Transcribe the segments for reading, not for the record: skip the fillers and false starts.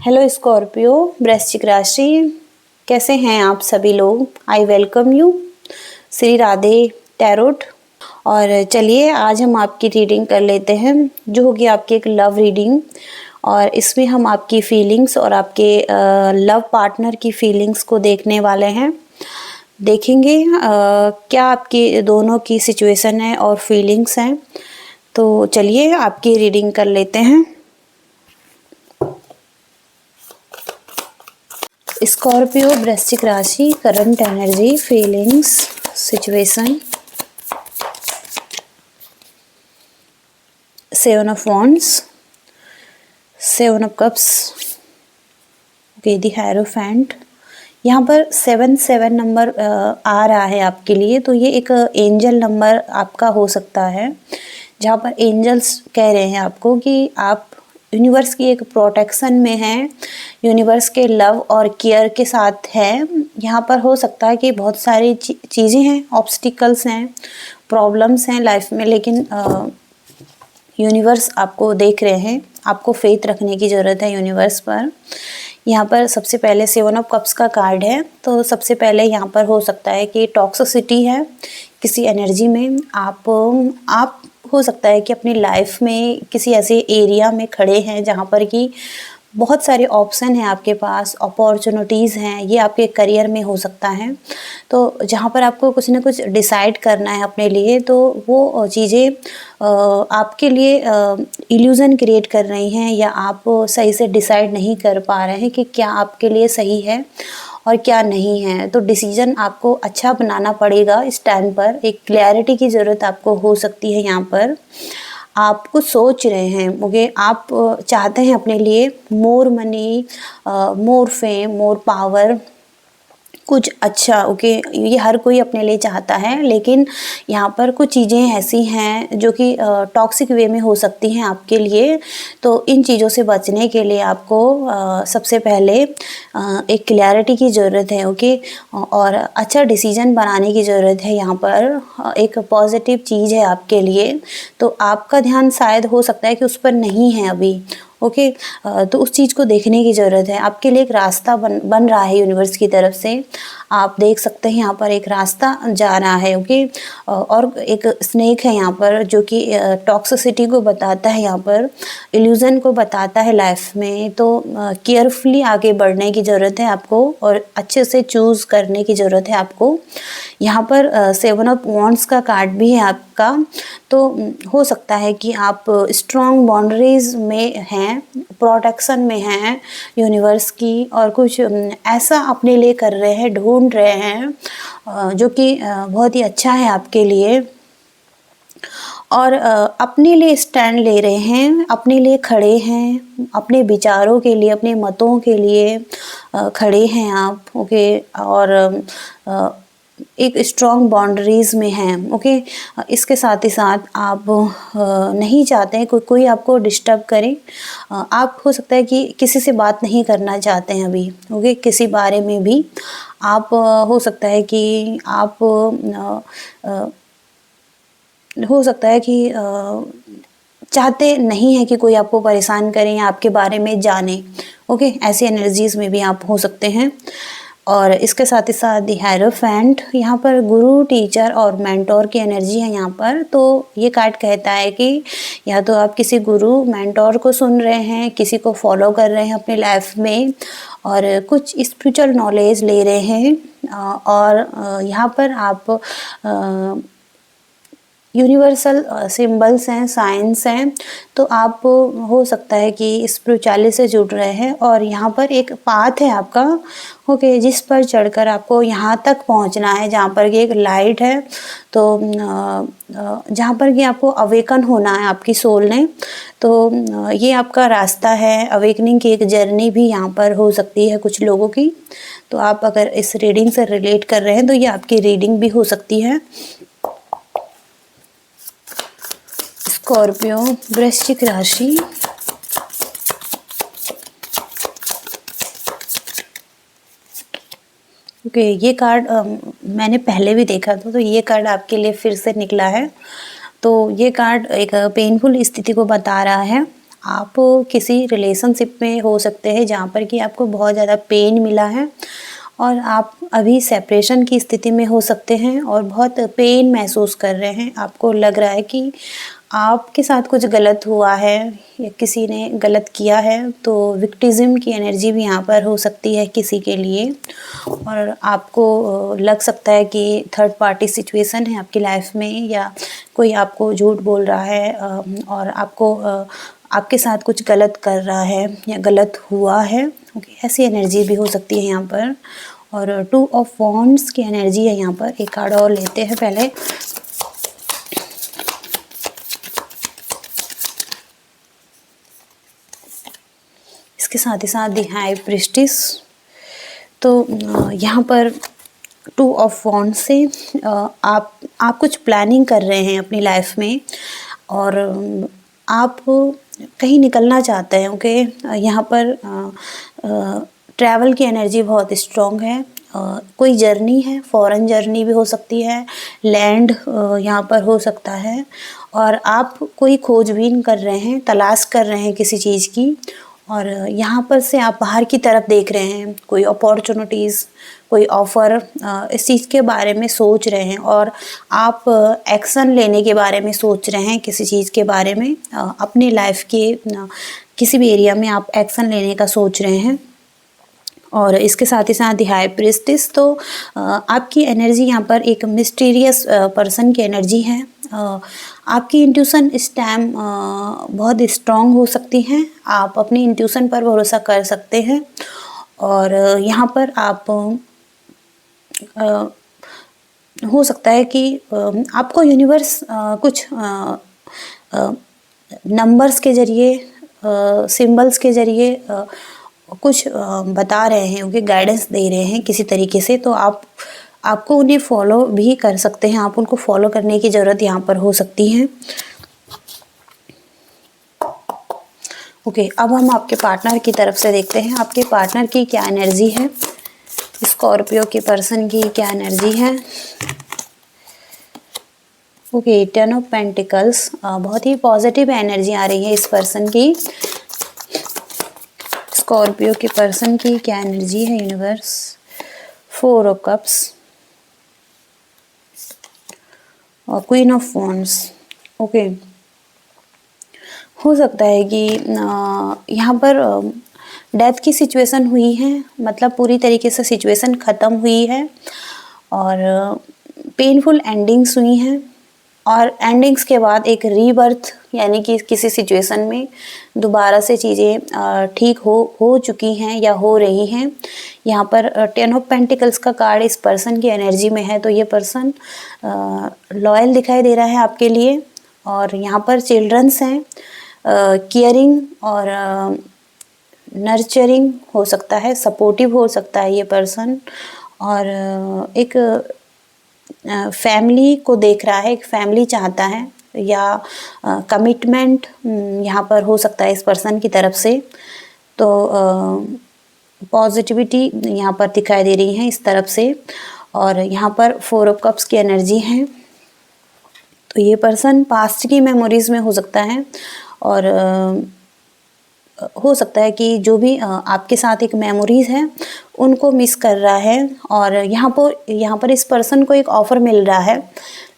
Hello Scorpio, वृश्चिक राशि। कैसे हैं आप सभी लोग? I welcome you Shri Radhe tarot. और चलिए आज हम आपकी रीडिंग कर लेते हैं, जो होगी आपकी एक लव रीडिंग। और इसमें हम आपकी फीलिंग्स और आपके लव पार्टनर की फीलिंग्स को देखने वाले हैं। देखेंगे क्या आपकी दोनों की सिचुएशन है और फीलिंग्स हैं। तो चलिए आपकी रीडिंग कर लेते हैं। स्कॉर्पियो वृश्चिक राशि, current energy, feelings, situation. Seven of wands, seven of cups, okay, the hierophant. यहाँ पर 7 नंबर आ रहा है आपके लिए, तो ये एक एंजल नंबर आपका हो सकता है, जहाँ पर एंजल्स कह रहे हैं आपको कि आप यूनिवर्स की एक प्रोटेक्शन में हैं, यूनिवर्स के लव और केयर के साथ हैं। यहाँ पर हो सकता है कि बहुत सारी चीज़ें हैं, ऑब्स्टिकल्स हैं, प्रॉब्लम्स हैं लाइफ में, लेकिन यूनिवर्स आपको देख रहे हैं। आपको फेथ रखने की ज़रूरत है यूनिवर्स पर। यहाँ पर सबसे पहले 7 ऑफ कप्स का कार्ड है, तो सबसे पहले यहाँ पर हो सकता है कि टॉक्सिसिटी है किसी एनर्जी में। आप हो सकता है कि अपनी लाइफ में किसी ऐसे एरिया में खड़े हैं जहाँ पर कि बहुत सारे ऑप्शन हैं आपके पास, अपॉर्चुनिटीज़ हैं, ये आपके करियर में हो सकता है। तो जहाँ पर आपको कुछ ना कुछ डिसाइड करना है अपने लिए, तो वो चीज़ें आपके लिए इल्यूज़न क्रिएट कर रही हैं, या आप सही से डिसाइड नहीं कर पा रहे हैं कि क्या आपके लिए सही है और क्या नहीं है। तो डिसीजन आपको अच्छा बनाना पड़ेगा इस टाइम पर। एक क्लैरिटी की ज़रूरत आपको हो सकती है। यहाँ पर आप कुछ सोच रहे हैं, ओके, आप चाहते हैं अपने लिए मोर मनी, मोर फेम, मोर पावर, कुछ अच्छा, ओके, ये हर कोई अपने लिए चाहता है। लेकिन यहाँ पर कुछ चीज़ें ऐसी हैं जो कि टॉक्सिक वे में हो सकती हैं आपके लिए। तो इन चीज़ों से बचने के लिए आपको सबसे पहले एक क्लैरिटी की ज़रूरत है, ओके, और अच्छा डिसीजन बनाने की ज़रूरत है। यहाँ पर एक पॉजिटिव चीज़ है आपके लिए, तो आपका ध्यान शायद हो सकता है कि उस पर नहीं है अभी, ओके। तो उस चीज़ को देखने की ज़रूरत है। आपके लिए एक रास्ता बन रहा है यूनिवर्स की तरफ से। आप देख सकते हैं यहाँ पर एक रास्ता जा रहा है, ओके। और एक स्नेक है यहाँ पर जो कि टॉक्सिसिटी को बताता है, यहाँ पर इल्यूज़न को बताता है लाइफ में। तो केयरफुली आगे बढ़ने की ज़रूरत है आपको, और अच्छे से चूज़ करने की ज़रूरत है आपको। यहाँ पर 7 ऑफ वॉन्ड्स का कार्ड भी है आपका। तो हो सकता है कि आप स्ट्रॉन्ग बाउंड्रीज में हैं, प्रोटेक्शन में हैं यूनिवर्स की, और कुछ ऐसा अपने लिए कर रहे हैं, ढूंढ रहे हैं जो कि बहुत ही अच्छा है आपके लिए। और अपने लिए स्टैंड ले रहे हैं, अपने लिए खड़े हैं, अपने विचारों के लिए, अपने मतों के लिए खड़े हैं आप, ओके। और एक स्ट्रॉन्ग बाउंड्रीज़ में हैं, ओके। इसके साथ ही साथ आप नहीं चाहते हैं कोई आपको डिस्टर्ब करे। आप हो सकता है कि किसी से बात नहीं करना चाहते हैं अभी, ओके, किसी बारे में भी। आप हो सकता है कि आप हो सकता है कि चाहते नहीं है कि कोई आपको परेशान करे या आपके बारे में जाने, ओके। ऐसी एनर्जीज़ में भी आप हो सकते हैं। और इसके साथ ही साथ द हायरोफेंट, यहाँ पर गुरु, टीचर और मेंटोर की एनर्जी है यहाँ पर। तो ये कार्ड कहता है कि या तो आप किसी गुरु, मेंटोर को सुन रहे हैं, किसी को फॉलो कर रहे हैं अपनी लाइफ में, और कुछ स्पिरिचुअल नॉलेज ले रहे हैं। और यहाँ पर आप यूनिवर्सल सिंबल्स हैं, साइंस हैं, तो आप हो सकता है कि स्पिरिचुअलिटी से जुड़ रहे हैं। और यहाँ पर एक पाथ है आपका, ओके, जिस पर चढ़कर आपको यहाँ तक पहुँचना है, जहाँ पर कि एक लाइट है। तो जहाँ पर कि आपको अवेकन होना है आपकी सोल ने। तो ये आपका रास्ता है, अवेकनिंग की एक जर्नी भी यहाँ पर हो सकती है कुछ लोगों की। तो आप अगर इस रीडिंग से रिलेट कर रहे हैं तो ये आपकी रीडिंग भी हो सकती है। स्कॉर्पियो वृश्चिक राशि, ओके, ये कार्ड मैंने पहले भी देखा था, तो ये कार्ड आपके लिए फिर से निकला है। तो ये कार्ड एक पेनफुल स्थिति को बता रहा है। आप किसी रिलेशनशिप में हो सकते हैं जहाँ पर कि आपको बहुत ज़्यादा पेन मिला है और आप अभी सेपरेशन की स्थिति में हो सकते हैं और बहुत पेन महसूस कर रहे हैं। आपको लग रहा है कि आपके साथ कुछ गलत हुआ है या किसी ने गलत किया है, तो विक्टिज़म की एनर्जी भी यहाँ पर हो सकती है किसी के लिए। और आपको लग सकता है कि थर्ड पार्टी सिचुएशन है आपकी लाइफ में, या कोई आपको झूठ बोल रहा है और आपको आपके साथ कुछ गलत कर रहा है या गलत हुआ है। ओके, ऐसी एनर्जी भी हो सकती है यहाँ पर। और 2 ऑफ वॉन्ड्स की एनर्जी है यहाँ पर। एक कार्ड और लेते हैं पहले। इसके साथ ही साथ दी हाई प्रीस्टिस। तो यहाँ पर 2 ऑफ वॉन्ड्स से आप कुछ प्लानिंग कर रहे हैं अपनी लाइफ में और आप कहीं निकलना चाहते हैं। ओके, यहाँ पर ट्रैवल की एनर्जी बहुत स्ट्रॉन्ग है। कोई जर्नी है, फॉरेन जर्नी भी हो सकती है, लैंड यहाँ पर हो सकता है, और आप कोई खोजबीन कर रहे हैं, तलाश कर रहे हैं किसी चीज़ की, और यहाँ पर से आप बाहर की तरफ देख रहे हैं, कोई अपॉर्चुनिटीज़, कोई ऑफ़र, इस चीज़ के बारे में सोच रहे हैं और आप एक्शन लेने के बारे में सोच रहे हैं, किसी चीज़ के बारे में अपनी लाइफ के किसी भी एरिया में आप एक्शन लेने का सोच रहे हैं। और इसके साथ ही साथ हाई प्रीस्टिस, तो आपकी एनर्जी यहाँ पर एक मिस्टीरियस पर्सन की एनर्जी है। आपकी इंट्यूशन इस टाइम बहुत स्ट्रॉन्ग हो सकती हैं। आप अपनी इंट्यूशन पर भरोसा कर सकते हैं और यहाँ पर आप हो सकता है कि आपको यूनिवर्स कुछ नंबर्स के ज़रिए, सिंबल्स के ज़रिए कुछ बता रहे हैं, उनके गाइडेंस दे रहे हैं किसी तरीके से। तो आपको उन्हें फॉलो भी कर सकते हैं। आप उनको फॉलो करने की ज़रूरत यहाँ पर हो सकती है। ओके, अब हम आपके पार्टनर की तरफ से देखते हैं आपके पार्टनर की क्या एनर्जी है। स्कॉर्पियो के पर्सन की क्या एनर्जी है। ओके, 10 ऑफ पेंटिकल्स, बहुत ही पॉजिटिव एनर्जी आ रही है इस पर्सन की। स्कॉर्पियो के पर्सन की क्या एनर्जी है यूनिवर्स। 4 ऑफ कप्स और क्वीन ऑफ वॉन्ड्स। ओके, हो सकता है कि यहाँ पर डेथ की सिचुएशन हुई है, मतलब पूरी तरीके से सिचुएशन ख़त्म हुई है और पेनफुल एंडिंग्स हुई हैं, और एंडिंग्स के बाद एक रीबर्थ, यानी कि किसी सिचुएशन में दोबारा से चीज़ें ठीक हो चुकी हैं या हो रही हैं। यहाँ पर 10 ऑफ पेंटिकल्स का कार्ड इस पर्सन की एनर्जी में है, तो ये पर्सन लॉयल दिखाई दे रहा है आपके लिए। और यहाँ पर चिल्ड्रंस हैं, केयरिंग और नर्चरिंग हो सकता है, सपोर्टिव हो सकता है ये पर्सन, और एक फैमिली को देख रहा है, एक फैमिली चाहता है, या कमिटमेंट यहाँ पर हो सकता है इस पर्सन की तरफ से। तो पॉजिटिविटी यहाँ पर दिखाई दे रही है इस तरफ से। और यहाँ पर 4 ऑफ कप्स की एनर्जी है, तो ये पर्सन पास्ट की मेमोरीज में हो सकता है, और हो सकता है कि जो भी आपके साथ एक मेमोरीज है उनको मिस कर रहा है। और यहाँ पर इस पर्सन को एक ऑफ़र मिल रहा है,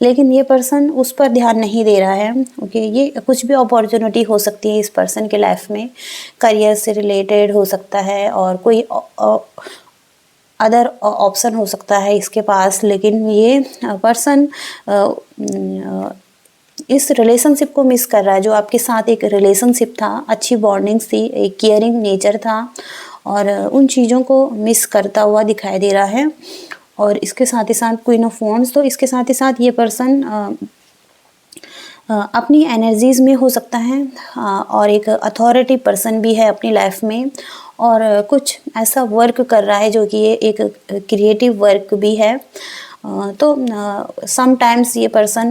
लेकिन ये पर्सन उस पर ध्यान नहीं दे रहा है। ओके, ये कुछ भी अपॉर्चुनिटी हो सकती है इस पर्सन के लाइफ में, करियर से रिलेटेड हो सकता है और कोई अदर ऑप्शन हो सकता है इसके पास, लेकिन ये पर्सन इस रिलेशनशिप को मिस कर रहा है। जो आपके साथ एक रिलेशनशिप था, अच्छी बॉन्डिंग्स थी, एक केयरिंग नेचर था, और उन चीज़ों को मिस करता हुआ दिखाई दे रहा है। और इसके साथ ही साथ क्वीन ऑफ वॉन्ड्स, तो इसके साथ ही साथ ये पर्सन अपनी एनर्जीज़ में हो सकता है, और एक अथॉरिटी पर्सन भी है अपनी लाइफ में, और कुछ ऐसा वर्क कर रहा है जो कि ये एक क्रिएटिव वर्क भी है। तो समटाइम्स ये पर्सन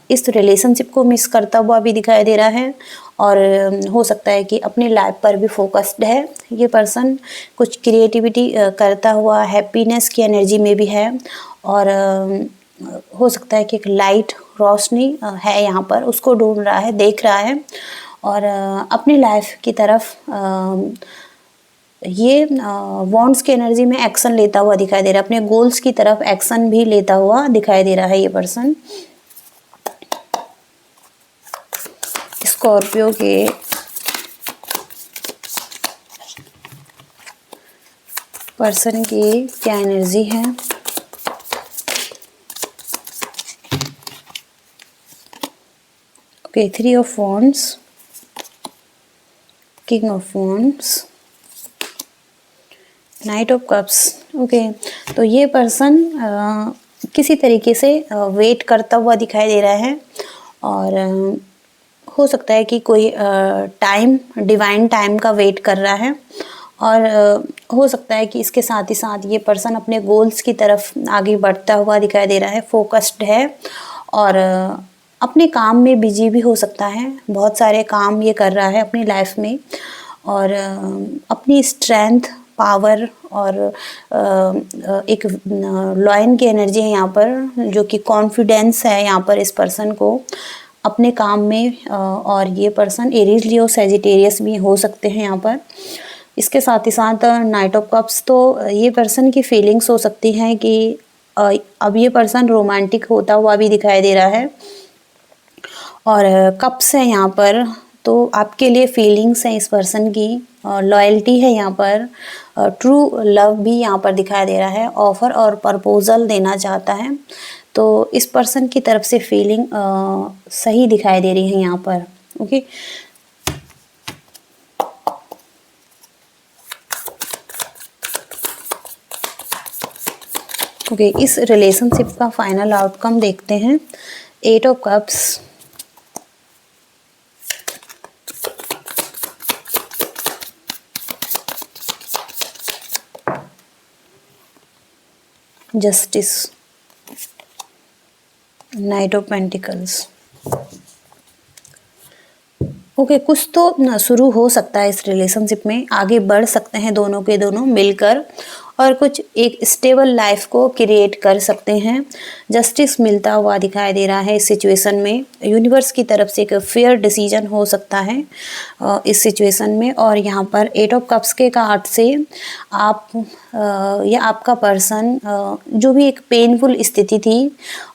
इस रिलेशनशिप को मिस करता हुआ भी दिखाई दे रहा है, और हो सकता है कि अपनी लाइफ पर भी फोकस्ड है ये पर्सन, कुछ क्रिएटिविटी करता हुआ हैप्पीनेस की एनर्जी में भी है, और हो सकता है कि एक लाइट रोशनी है यहाँ पर, उसको ढूंढ रहा है, देख रहा है, और अपनी लाइफ की तरफ ये वॉन्ड्स की एनर्जी में एक्शन लेता हुआ दिखाई दे रहा है, अपने गोल्स की तरफ एक्शन भी लेता हुआ दिखाई दे रहा है ये पर्सन। स्कॉर्पियो के पर्सन की क्या एनर्जी है? Okay, 3 of wands, king of wands, night of cups. Okay, तो ये पर्सन किसी तरीके से वेट करता हुआ दिखाई दे रहा है और हो सकता है कि कोई टाइम, डिवाइन टाइम का वेट कर रहा है और हो सकता है कि इसके साथ ही साथ ये पर्सन अपने गोल्स की तरफ आगे बढ़ता हुआ दिखाई दे रहा है, फोकस्ड है और अपने काम में बिजी भी हो सकता है। बहुत सारे काम ये कर रहा है अपनी लाइफ में और अपनी स्ट्रेंथ, पावर और एक लॉयन की एनर्जी है यहाँ पर, जो कि कॉन्फिडेंस है यहाँ पर इस पर्सन को अपने काम में। और ये पर्सन एरीज, लियो, सैजिटेरियस भी हो सकते हैं यहाँ पर। इसके साथ ही साथ नाइट ऑफ कप्स, तो ये पर्सन की फीलिंग्स हो सकती हैं कि अब ये पर्सन रोमांटिक होता हुआ भी दिखाई दे रहा है और कप्स है यहाँ पर, तो आपके लिए फीलिंग्स हैं इस पर्सन की, लॉयल्टी है यहाँ पर, ट्रू लव भी यहाँ पर दिखाई दे रहा है, ऑफ़र और प्रपोजल देना चाहता है। तो इस पर्सन की तरफ से फीलिंग सही दिखाई दे रही है यहाँ पर। ओके, ओके, इस रिलेशनशिप का फाइनल आउटकम देखते हैं। 8 of cups, justice, night of pentacles. Okay, कुछ तो शुरू हो सकता है इस रिलेशनशिप में, आगे बढ़ सकते हैं दोनों के दोनों मिलकर और कुछ एक स्टेबल लाइफ को क्रिएट कर सकते हैं। जस्टिस मिलता हुआ दिखाई दे रहा है इस सिचुएशन में। यूनिवर्स की तरफ से एक फेयर डिसीजन हो सकता है इस सिचुएशन में। और यहाँ पर 8 ऑफ कप्स के कार्ड से आप या आपका पर्सन जो भी एक पेनफुल स्थिति थी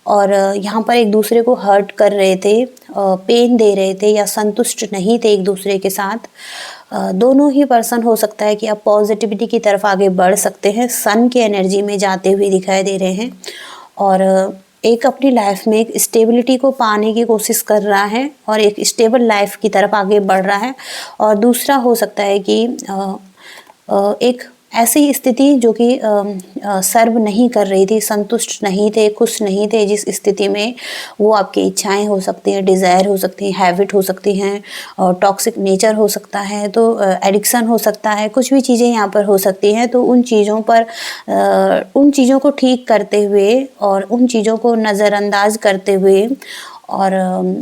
और यहाँ पर एक दूसरे को हर्ट कर रहे थे, पेन दे रहे थे या संतुष्ट नहीं थे एक दूसरे के साथ, दोनों ही पर्सन हो सकता है कि आप पॉजिटिविटी की तरफ आगे बढ़ सकते हैं, सन की एनर्जी में जाते हुए दिखाई दे रहे हैं और एक अपनी लाइफ में एक स्टेबिलिटी को पाने की कोशिश कर रहा है और एक स्टेबल लाइफ की तरफ आगे बढ़ रहा है। और दूसरा हो सकता है कि एक ऐसी स्थिति जो कि सर्व नहीं कर रही थी, संतुष्ट नहीं थे, खुश नहीं थे, जिस स्थिति में वो आपकी इच्छाएं हो सकती हैं, डिज़ायर हो सकती हैं, हैबिट हो सकती हैं और टॉक्सिक नेचर हो सकता है, तो एडिक्शन हो सकता है, कुछ भी चीज़ें यहाँ पर हो सकती हैं। तो उन चीज़ों पर उन चीज़ों को ठीक करते हुए और उन चीज़ों को नज़रअंदाज करते हुए और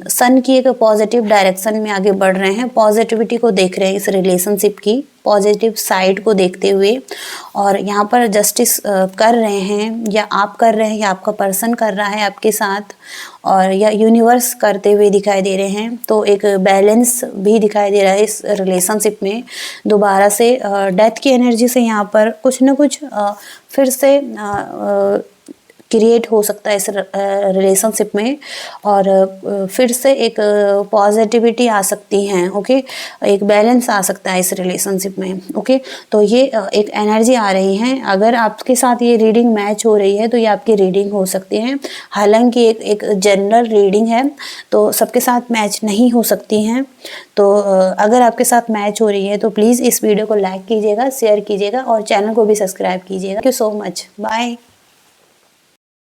सन की एक पॉजिटिव डायरेक्शन में आगे बढ़ रहे हैं, पॉजिटिविटी को देख रहे हैं, इस रिलेशनशिप की पॉजिटिव साइड को देखते हुए और यहाँ पर जस्टिस कर रहे हैं, या आप कर रहे हैं या आपका पर्सन कर रहा है आपके साथ, और या यूनिवर्स करते हुए दिखाई दे रहे हैं। तो एक बैलेंस भी दिखाई दे रहा है इस रिलेशनशिप में। दोबारा से डेथ की एनर्जी से यहाँ पर कुछ ना कुछ फिर से क्रिएट हो सकता है इस रिलेशनशिप में और फिर से एक पॉजिटिविटी आ सकती है। ओके, एक बैलेंस आ सकता है इस रिलेशनशिप में। ओके, तो ये एक एनर्जी आ रही है। अगर आपके साथ ये रीडिंग मैच हो रही है तो ये आपकी रीडिंग हो सकती है। हालांकि एक जनरल रीडिंग है तो सबके साथ मैच नहीं हो सकती हैं। तो अगर आपके साथ मैच हो रही है तो प्लीज़ इस वीडियो को लाइक कीजिएगा, शेयर कीजिएगा और चैनल को भी सब्सक्राइब कीजिएगा। Thank you so much, bye.